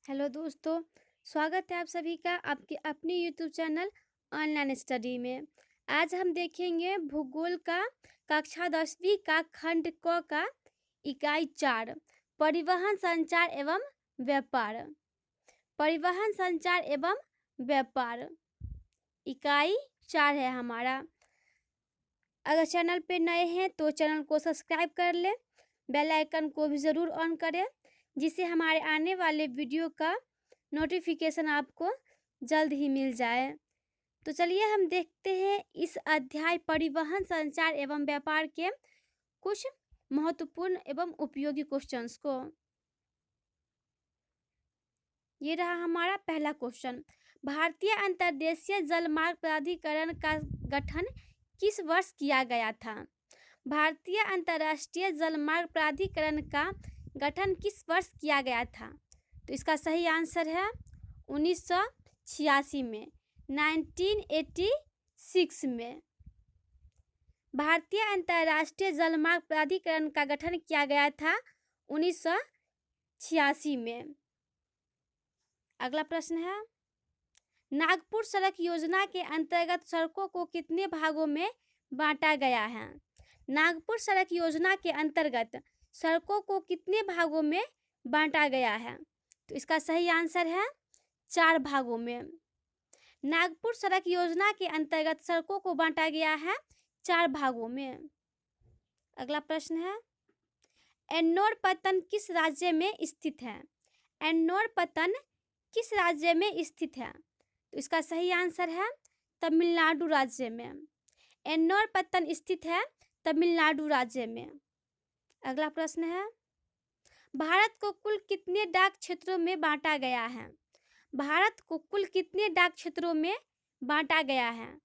Hello दोस्तों, स्वागत है आप सभी का आपके अपने यूट्यूब चैनल ऑनलाइन स्टडी में। आज हम देखेंगे भूगोल का कक्षा 10वीं का खंड क का इकाई 4 परिवहन संचार एवं व्यापार। परिवहन संचार एवं व्यापार इकाई 4 है हमारा। अगर चैनल पे नए हैं तो चैनल को सब्सक्राइब कर ले, बेल आइकन को भी ज़रूर ऑन करें जिससे हमारे आने वाले वीडियो का नोटिफिकेशन आपको जल्द ही मिल जाए। तो चलिए हम देखते हैं इस अध्याय परिवहन संचार एवं व्यापार के कुछ महत्वपूर्ण एवं उपयोगी क्वेश्चंस को। ये रहा हमारा पहला क्वेश्चन। भारतीय अंतर्देशीय जलमार्ग प्राधिकरण का गठन किस वर्ष किया गया था? भारतीय अंतर्राष्ट्रीय जलमार्ग प्राधिकरण का गठन किस वर्ष किया गया था? तो इसका सही आंसर है 1986 में, 1986 में। भारतीय अंतर्राष्ट्रीय जलमार्ग प्राधिकरण का गठन किया गया था 1986 में। अगला प्रश्न है, नागपुर सड़क योजना के अंतर्गत सड़कों को कितने भागों में बांटा गया है? नागपुर सड़क योजना के अंतर्गत सड़कों को कितने भागों में बांटा गया है? तो इसका सही आंसर है 4 भागों में। नागपुर सड़क योजना के अंतर्गत सड़कों को बांटा गया है 4 भागों में। अगला प्रश्न है, एन्नोर पत्तन किस राज्य में स्थित है? एन्नोर पत्तन किस राज्य में स्थित है? तो इसका सही आंसर है तमिलनाडु राज्य में। एन्नोर पत्तन स्थित है तमिलनाडु राज्य में। अगला प्रश्न है, भारत को कुल कितने डाक क्षेत्रों में बांटा गया है? भारत को कुल कितने डाक क्षेत्रों में बांटा गया है?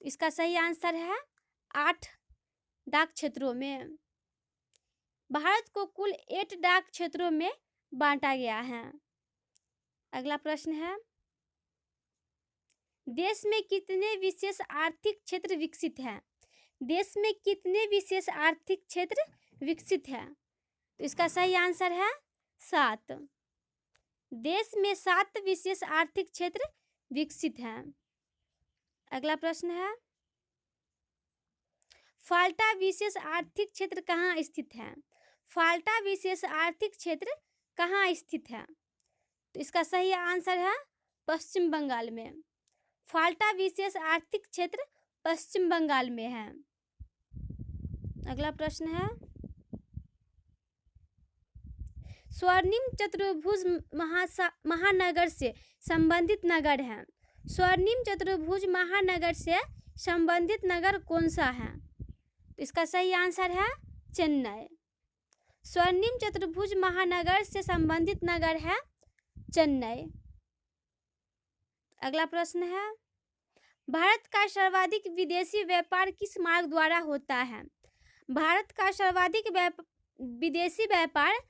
इसका सही आंसर है 8 डाक क्षेत्रों में। भारत को कुल 8 डाक क्षेत्रों में बांटा गया है। अगला प्रश्न है, देश में कितने विशेष आर्थिक क्षेत्र विकसित हैं? देश में कितने विशेष आर्थिक क्षेत्र विकसित हैं? तो इसका सही आंसर है 7। देश में 7 विशेष आर्थिक क्षेत्र विकसित हैं। अगला प्रश्न है, फाल्टा विशेष आर्थिक क्षेत्र कहाँ स्थित है? फाल्टा विशेष आर्थिक क्षेत्र कहाँ स्थित है? तो इसका सही आंसर है पश्चिम बंगाल में। फाल्टा विशेष आर्थिक क्षेत्र पश्चिम बंगाल में है। अगला प्रश्न है, स्वर्णिम चतुर्भुज महानगर से संबंधित नगर है। स्वर्णिम चतुर्भुज महानगर से संबंधित नगर कौन सा है? तो इसका सही आंसर है चेन्नई। स्वर्णिम चतुर्भुज महानगर से संबंधित नगर है चेन्नई। अगला प्रश्न है, भारत का सर्वाधिक विदेशी व्यापार किस मार्ग द्वारा होता है? भारत का सर्वाधिक विदेशी व्यापार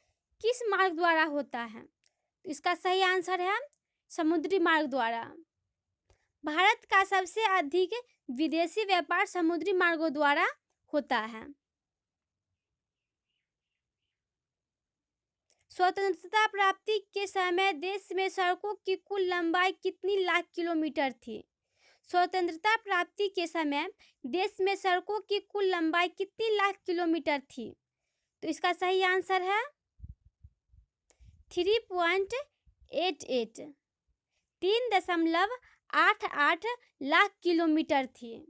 किस मार्ग द्वारा होता है? इसका सही आंसर है समुद्री मार्ग द्वारा। भारत का सबसे अधिक विदेशी व्यापार समुद्री मार्गों द्वारा होता है। स्वतंत्रता प्राप्ति के समय देश में सड़कों की कुल लंबाई कितनी लाख किलोमीटर थी? स्वतंत्रता प्राप्ति के समय देश में सड़कों की कुल लंबाई कितनी लाख किलोमीटर थी? तो इसका सही आंसर है 3.88 3.88 लाख किलोमीटर थी।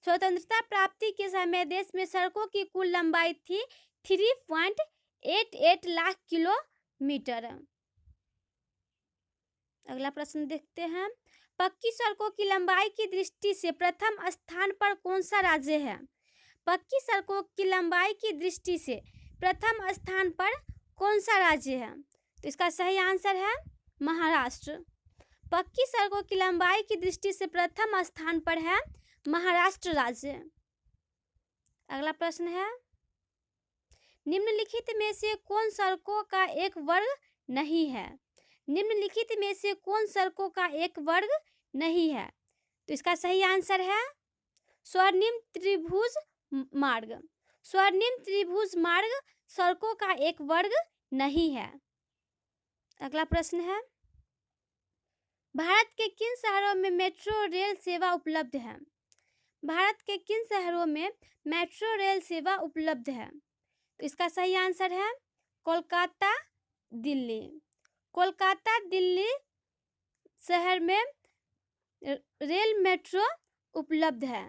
स्वतंत्रता प्राप्ति के समय देश में सड़कों की कुल लंबाई थी 3.88 लाख किलोमीटर। अगला प्रश्न देखते हैं, पक्की सड़कों की लंबाई की दृष्टि से प्रथम स्थान पर कौन सा राज्य है? पक्की सड़कों की लंबाई की दृष्टि से प्रथम स्थान पर कौन सा राज्य है? तो इसका सही आंसर है महाराष्ट्र। पक्की सड़कों की लंबाई की दृष्टि से प्रथम स्थान पर है महाराष्ट्र राज्य। अगला प्रश्न है, निम्नलिखित में से कौन सड़कों का एक वर्ग नहीं है? निम्नलिखित में से कौन सड़कों का एक वर्ग नहीं है? तो इसका सही आंसर है स्वर्णिम त्रिभुज मार्ग। स्वर्णिम त्रिभुज मार्ग सड़कों का एक वर्ग नहीं है। अगला प्रश्न है, भारत के किन शहरों में मेट्रो रेल सेवा उपलब्ध है? भारत के किन शहरों में मेट्रो रेल सेवा उपलब्ध है? तो इसका सही आंसर है कोलकाता, दिल्ली। कोलकाता, दिल्ली शहर में रेल मेट्रो उपलब्ध है।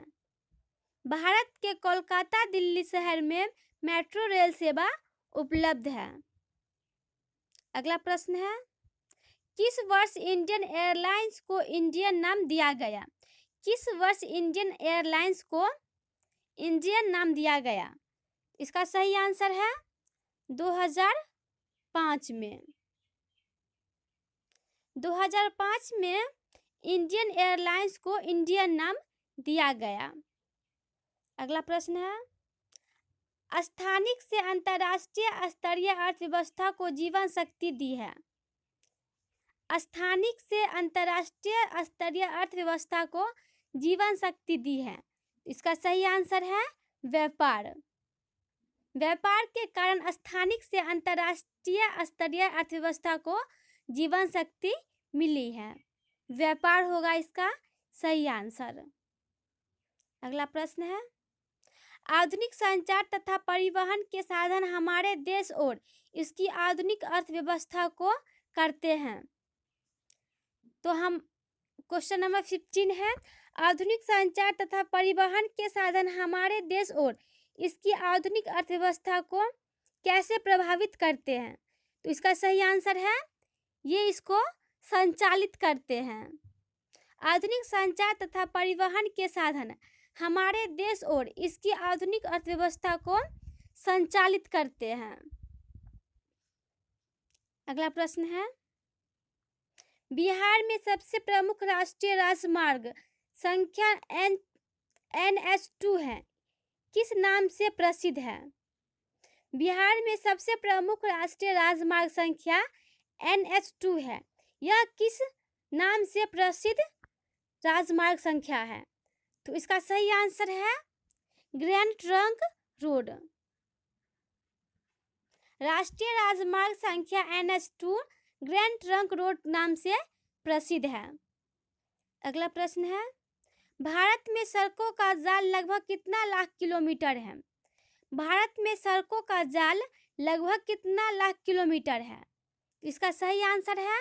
भारत के कोलकाता, दिल्ली शहर में मेट्रो रेल सेवा उपलब्ध है। अगला प्रश्न है, किस वर्ष इंडियन एयरलाइंस को इंडियन नाम दिया गया? किस वर्ष इंडियन एयरलाइंस को इंडियन नाम दिया गया? इसका सही आंसर है 2005 में। 2005 में इंडियन एयरलाइंस को इंडियन नाम दिया गया। अगला प्रश्न है, स्थानिक से अंतर्राष्ट्रीय स्तरीय अर्थव्यवस्था को जीवन शक्ति दी है। स्थानिक से अंतर्राष्ट्रीय स्तरीय अर्थव्यवस्था को जीवन शक्ति दी है। इसका सही आंसर है व्यापार। व्यापार के कारण स्थानिक से अंतर्राष्ट्रीय स्तरीय अर्थव्यवस्था को जीवन शक्ति मिली है। व्यापार होगा इसका सही आंसर। अगला प्रश्न है, आधुनिक संचार तथा परिवहन के साधन हमारे देश और इसकी आधुनिक अर्थव्यवस्था को करते हैं। तो हम क्वेश्चन नंबर 15 है, आधुनिक संचार तथा परिवहन के साधन हमारे देश और इसकी आधुनिक अर्थव्यवस्था को कैसे प्रभावित करते हैं? तो इसका सही आंसर है ये इसको संचालित करते हैं। आधुनिक संचार तथा परिवहन के साधन हमारे देश और इसकी आधुनिक अर्थव्यवस्था को संचालित करते हैं। अगला प्रश्न है, बिहार में सबसे प्रमुख राष्ट्रीय राजमार्ग संख्या NH2 है, किस नाम से प्रसिद्ध है? बिहार में सबसे प्रमुख राष्ट्रीय राजमार्ग संख्या NH2 है। यह किस नाम से प्रसिद्ध राजमार्ग संख्या है? तो इसका सही आंसर है ग्रैंड ट्रंक रोड। राष्ट्रीय राजमार्ग संख्या NH2 ग्रैंड ट्रंक रोड नाम से प्रसिद्ध है। अगला प्रश्न है, भारत में सड़कों का जाल लगभग कितना लाख किलोमीटर है? भारत में सड़कों का जाल लगभग कितना लाख किलोमीटर है? इसका सही आंसर है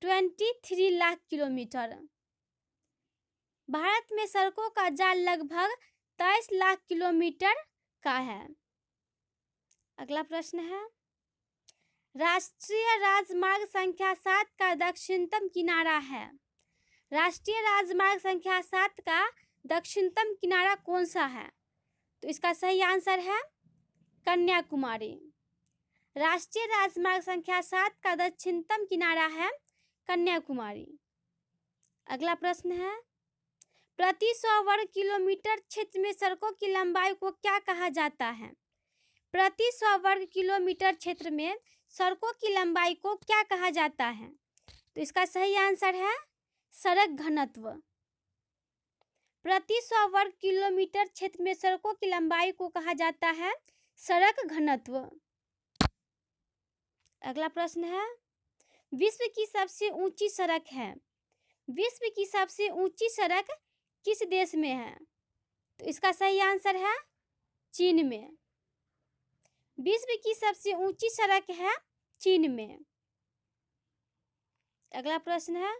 23 लाख किलोमीटर। भारत में सड़कों का जाल लगभग 23 लाख किलोमीटर का है। अगला प्रश्न है, राष्ट्रीय राजमार्ग संख्या 7 का दक्षिणतम किनारा है। राष्ट्रीय राजमार्ग संख्या 7 का दक्षिणतम किनारा कौन सा है? तो इसका सही आंसर है कन्याकुमारी। राष्ट्रीय राजमार्ग संख्या 7 का दक्षिणतम किनारा है कन्याकुमारी। अगला प्रश्न है, प्रति 100 वर्ग किलोमीटर क्षेत्र में सड़कों की लंबाई को क्या कहा जाता है? प्रति 100 वर्ग किलोमीटर क्षेत्र में सड़कों की लंबाई को क्या कहा जाता है? तो इसका सही आंसर है सड़क घनत्व। प्रति 100 वर्ग किलोमीटर क्षेत्र में सड़कों की लंबाई को कहा जाता है सड़क घनत्व। अगला प्रश्न है, विश्व की सबसे ऊंची सड़क है। विश्व की सबसे ऊंची सड़क किस देश में है? तो इसका सही आंसर है चीन में। विश्व की सबसे ऊंची सड़क है चीन में। अगला प्रश्न है,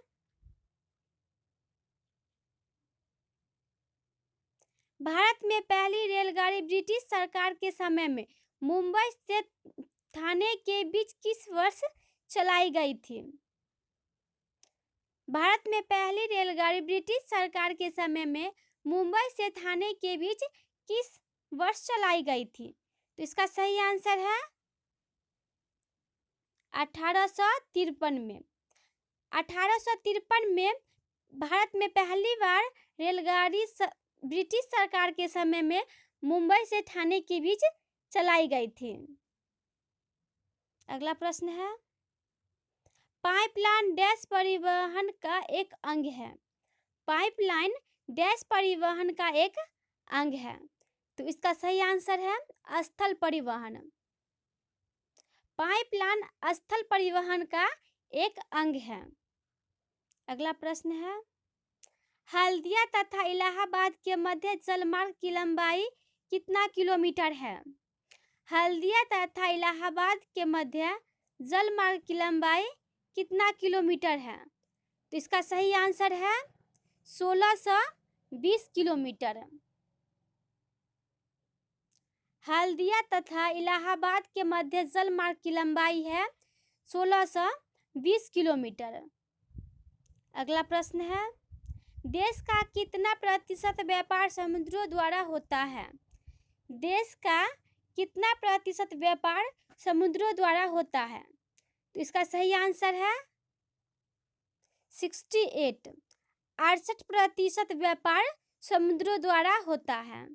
भारत में पहली रेलगाड़ी ब्रिटिश सरकार के समय में मुंबई से थाने के बीच किस वर्ष चलाई गई थी? भारत में पहली रेलगाड़ी ब्रिटिश सरकार के समय में मुंबई से थाने के बीच किस वर्ष चलाई गई थी? तो इसका सही आंसर है 1853 में। 1853 में भारत में पहली बार रेलगाड़ी ब्रिटिश सरकार के समय में मुंबई से थाने के बीच चलाई गई थी। अगला प्रश्न है, पाइपलाइन डैश परिवहन का एक अंग है। पाइपलाइन डैश परिवहन का एक अंग है। तो इसका सही आंसर है स्थल परिवहन। पाइपलाइन स्थल परिवहन का एक अंग है। अगला प्रश्न है, हल्दिया तथा इलाहाबाद के मध्य जलमार्ग की लंबाई कितना किलोमीटर है? हल्दिया तथा इलाहाबाद के मध्य जलमार्ग की लंबाई कितना किलोमीटर है? तो इसका सही आंसर है 1620 किलोमीटर। हल्दिया तथा इलाहाबाद के मध्य जलमार्ग की लंबाई है 1620 किलोमीटर। अगला प्रश्न है, देश का कितना प्रतिशत व्यापार समुद्रों द्वारा होता है? देश का कितना प्रतिशत व्यापार समुद्रों द्वारा होता है? तो इसका सही आंसर है 68। 68% व्यापार समुद्रों द्वारा होता है।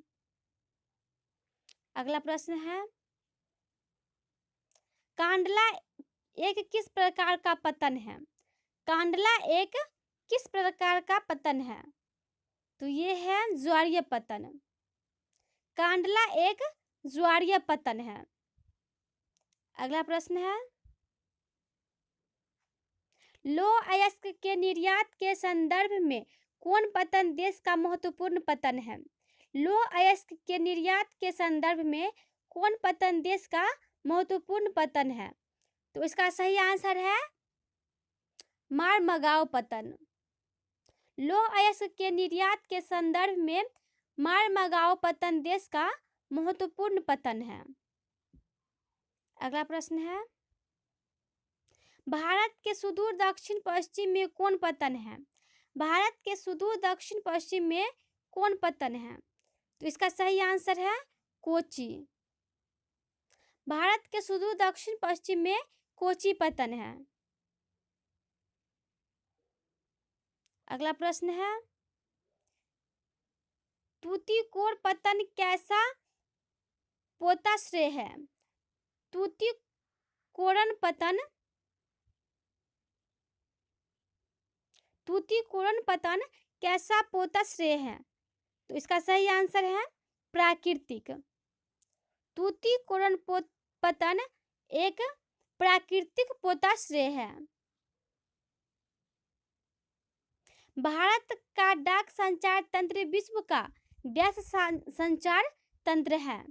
अगला प्रश्न है, कांडला एक किस प्रकार का पतन है? कांडला एक किस प्रकार का पतन है? तो ये है ज्वारीय पतन। कांडला एक ज्वारीय पतन है। अगला प्रश्न है, लौह अयस्क के निर्यात के संदर्भ में कौन पतन देश का महत्वपूर्ण पतन है? लौह अयस्क के निर्यात के संदर्भ में कौन पतन देश का महत्वपूर्ण पतन है? तो इसका सही आंसर है मारमगांव पतन। लौह अयस्क के निर्यात के संदर्भ में मारमगांव पतन देश का महत्वपूर्ण पतन है। अगला प्रश्न है, भारत के सुदूर दक्षिण पश्चिम में कौन पतन है? भारत के सुदूर दक्षिण पश्चिम में कौन पतन है? तो इसका सही आंसर है कोची। भारत के सुदूर दक्षिण पश्चिम में कोची पतन है। अगला प्रश्न है, तूतीकोर पतन कैसा पोताश्रय है? तूतीकोरन पतन कैसा पोताश्रय है? तो इसका सही आंसर है प्राकृतिक। तूतीकोरन पतन एक प्राकृतिक पोताश्रय है। भारत का डाक संचार तंत्र विश्व का डैश संचार तंत्र है?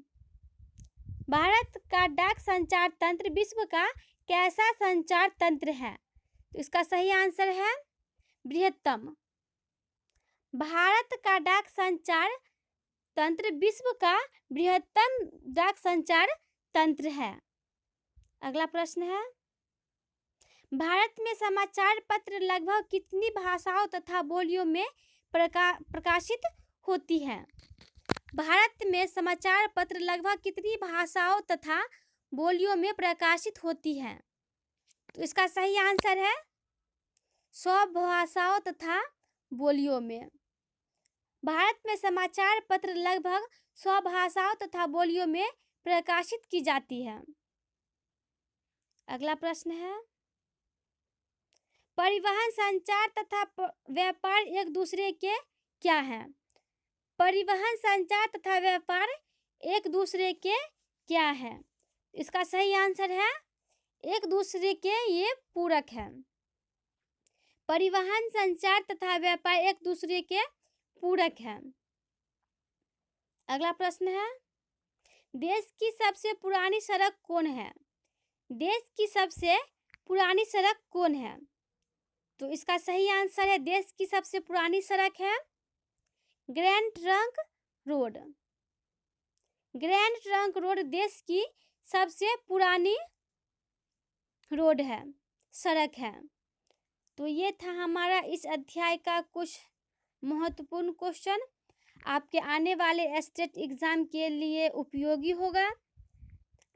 भारत का डाक संचार तंत्र विश्व का कैसा संचार तंत्र है? तो इसका सही आंसर है बृहत्तम। भारत का डाक संचार तंत्र विश्व का बृहत्तम डाक संचार तंत्र है। अगला प्रश्न है, भारत में समाचार पत्र लगभग कितनी भाषाओं तथा बोलियों में प्रकाशित होती हैं? भारत में समाचार पत्र लगभग कितनी भाषाओं तथा बोलियों में प्रकाशित होती हैं? तो इसका सही आंसर है 100 भाषाओं तथा बोलियों में। भारत में समाचार पत्र लगभग 100 भाषाओं तथा बोलियों में प्रकाशित की जाती है। अगला प्रश्न है, परिवहन, संचार तथा व्यापार एक दूसरे के क्या हैं? परिवहन, संचार तथा व्यापार एक दूसरे के क्या है? इसका सही आंसर है एक दूसरे के ये पूरक हैं। परिवहन, संचार तथा व्यापार एक दूसरे के पूरक हैं। अगला प्रश्न है, देश की सबसे पुरानी सड़क कौन है? देश की सबसे पुरानी सड़क कौन है? तो इसका सही आंसर है, देश की सबसे पुरानी सड़क है grand trunk road. Grand trunk road देश की सबसे पुरानी रोड है, सड़क है। तो ये था हमारा इस अध्याय का कुछ महत्वपूर्ण क्वेश्चन, आपके आने वाले स्टेट एग्जाम के लिए उपयोगी होगा।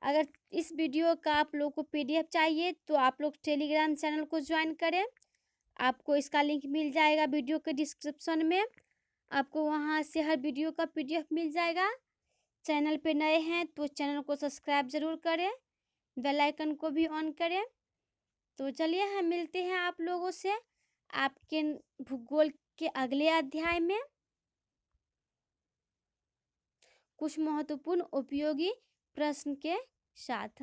अगर इस वीडियो का आप लोग को PDF चाहिए तो आप लोग टेलीग्राम चैनल को ज्वाइन करें। आपको इसका लिंक मिल जाएगा वीडियो के डिस्क्रिप्शन में। आपको वहां से हर वीडियो का PDF मिल जाएगा। चैनल पे नए हैं तो चैनल को सब्सक्राइब ज़रूर करें, बेल आइकन को भी ऑन करें। तो चलिए हम मिलते हैं आप लोगों से आपके भूगोल के अगले अध्याय में कुछ महत्वपूर्ण उपयोगी प्रश्न के साथ।